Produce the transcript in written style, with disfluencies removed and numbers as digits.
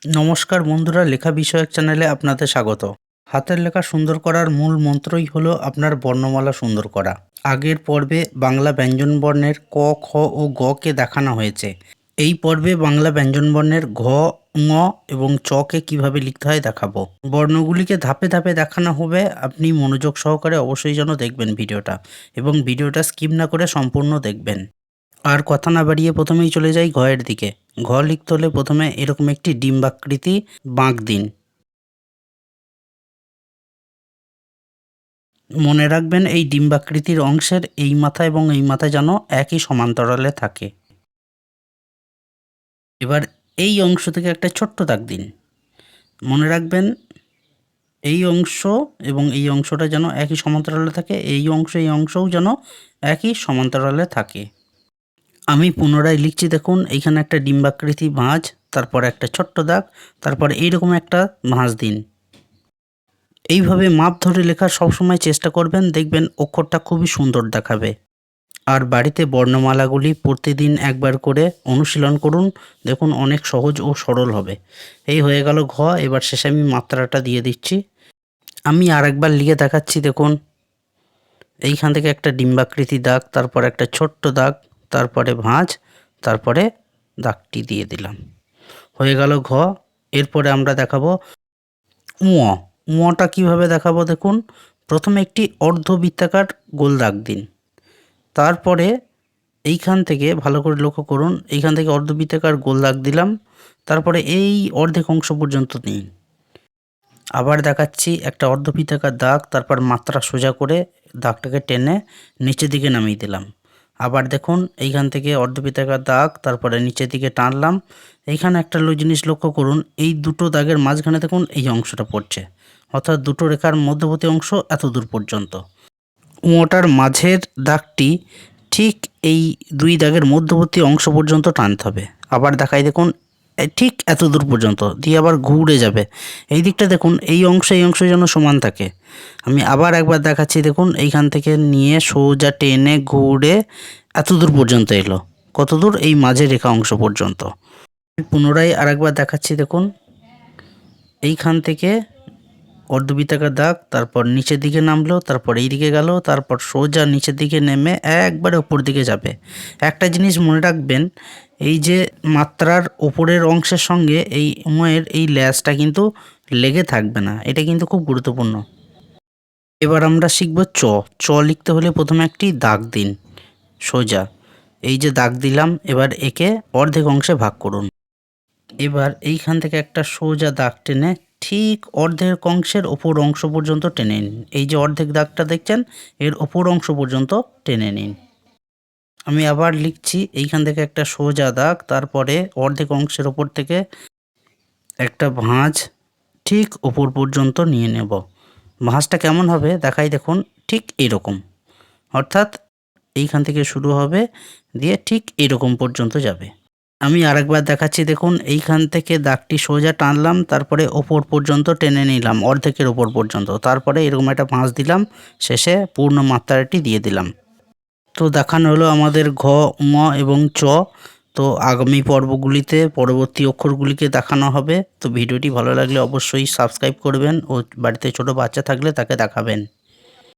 নমস্কার বন্ধুরা, লেখা বিষয়ক চ্যানেলে আপনাদের স্বাগত। হাতের লেখা সুন্দর করার মূল মন্ত্রই হলো আপনার বর্ণমালা সুন্দর করা। আগের পর্বে বাংলা ব্যঞ্জনবর্ণের ক, খ ও গ কে দেখানো হয়েছে। এই পর্বে বাংলা ব্যঞ্জনবর্ণের ঘ, ঙ এবং চ কে কীভাবে লিখতে হয় দেখাবো। বর্ণগুলিকে ধাপে ধাপে দেখানো হবে, আপনি মনোযোগ সহকারে অবশ্যই যেন দেখবেন ভিডিওটা, এবং ভিডিওটা স্কিপ না করে সম্পূর্ণ দেখবেন। আর কথা না বাড়িয়ে প্রথমেই চলে যাই ঘয়ের দিকে। ঘ লিখতে হলে প্রথমে এরকম একটি ডিম্বাকৃতি বাঁক দিন। মনে রাখবেন এই ডিম্বাকৃতির অংশের এই মাথা এবং এই মাথা যেন একই সমান্তরালে থাকে। এবার এই অংশ থেকে একটা ছোট্ট দাগ দিন। মনে রাখবেন এই অংশ এবং এই অংশটা যেন একই সমান্তরালে থাকে, এই অংশও যেন একই সমান্তরালে থাকে। আমি পুনরায় লিখছি, দেখুন এইখানে একটা ডিম্বাকৃতি ভাঁজ, তারপর একটা ছোট্ট দাগ, তারপর এইরকম একটা ভাঁজ দিন। এইভাবে মাপ ধরে লেখার সবসময় চেষ্টা করবেন, দেখবেন অক্ষরটা খুবই সুন্দর দেখাবে। আর বাড়িতে বর্ণমালাগুলি প্রতিদিন একবার করে অনুশীলন করুন, দেখুন অনেক সহজ ও সরল হবে। এই হয়ে গেল ঘ। এবার শেষে আমি মাত্রাটা দিয়ে দিচ্ছি। আমি আরেকবার লিখে দেখাচ্ছি, দেখুন এইখান থেকে একটা ডিম্বাকৃতি দাগ, তারপর একটা ছোট্ট দাগ, তারপরে ভাঁজ, তারপরে দাগটি দিয়ে দিলাম। হয়ে গেল ঘ। এরপরে আমরা দেখাবো ঙ। ঙটা কীভাবে দেখাবো দেখুন, প্রথমে একটি অর্ধবৃত্তাকার গোল দাগ দিন, তারপরে এইখান থেকে ভালো করে লক্ষ্য করুন, এইখান থেকে অর্ধবৃত্তাকার গোল দাগ দিলাম, তারপরে এই অর্ধেক অংশ পর্যন্ত নিন। আবার দেখাচ্ছি, একটা অর্ধবৃত্তাকার দাগ, তারপর মাত্রা সোজা করে দাগটাকে টেনে নিচের দিকে নামিয়ে দিলাম। আবার দেখুন এইখান থেকে অর্ধবৃত্তাকার দাগ, তারপরে নিচের দিকে টানলাম। এইখানে একটা জিনিস লক্ষ্য করুন, এই দুটো দাগের মাঝখানে দেখুন এই অংশটা পড়ছে, অর্থাৎ দুটো রেখার মধ্যবর্তী অংশ এত দূর পর্যন্ত। ওটার মাঝের দাগটি ঠিক এই দুই দাগের মধ্যবর্তী অংশ পর্যন্ত টানতে হবে। আবার দেখাই, দেখুন ঠিক এত দূর পর্যন্ত দিয়ে আবার ঘুরে যাবে। এই দিকটা দেখুন এই অংশ যেন সমান থাকে। আমি আবার একবার দেখাচ্ছি, দেখুন এইখান থেকে নিয়ে সোজা টেনে ঘুরে এত দূর পর্যন্ত এলো। কত দূর? এই মাঝের রেখা অংশ পর্যন্ত। পুনরায় আরেকবার দেখাচ্ছি, দেখুন এইখান থেকে অর্ধবৃত্তাকার দাগ, তারপর নিচের দিকে নামলো, তারপর এই দিকে গেল, তারপর সোজা নিচের দিকে নেমে একবারে ওপর দিকে যাবে। একটা জিনিস মনে রাখবেন, এই যে মাত্রার ওপরের অংশের সঙ্গে এই উঁয়ের এই ল্যাজটা কিন্তু লেগে থাকবে না, এটা কিন্তু খুব গুরুত্বপূর্ণ। এবার আমরা শিখব চ। চ লিখতে হলে প্রথমে একটি দাগ দিন সোজা। এই যে দাগ দিলাম, এবার একে অর্ধেক অংশে ভাগ করুন। এবার এইখান থেকে একটা সোজা দাগ টেনে ঠিক অর্ধেক অংশের ওপর অংশ পর্যন্ত টেনে নিন। এই যে অর্ধেক দাগটা দেখছেন, এর ওপর অংশ পর্যন্ত টেনে নিন। আমি আবার লিখছি, এইখান থেকে একটা সোজা দাগ, তারপরে অর্ধেক অংশের ওপর থেকে একটা ভাঁজ ঠিক ওপর পর্যন্ত নিয়ে নেব। ভাঁজটা কেমন হবে দেখাই, দেখুন ঠিক এরকম, অর্থাৎ এইখান থেকে শুরু হবে দিয়ে ঠিক এরকম পর্যন্ত যাবে। আমি আরেকবার দেখাচ্ছি, দেখুন এইখান থেকে দাগটি সোজা টানলাম, তারপরে ওপর পর্যন্ত টেনে নিলাম অর্ধেকের ওপর পর্যন্ত, তারপরে এরকম একটা ভাঁজ দিলাম, শেষে পূর্ণ মাত্রাটি দিয়ে দিলাম। তো দেখানো হলো আমাদের ঘ, ঙ এবং চ। তো আগামী পর্বগুলিতে পরবর্তী অক্ষরগুলিকে দেখানো হবে। তো ভিডিওটি ভালো লাগলে অবশ্যই সাবস্ক্রাইব করবেন ও বাড়িতে ছোট বাচ্চা থাকলে তাকে দেখাবেন।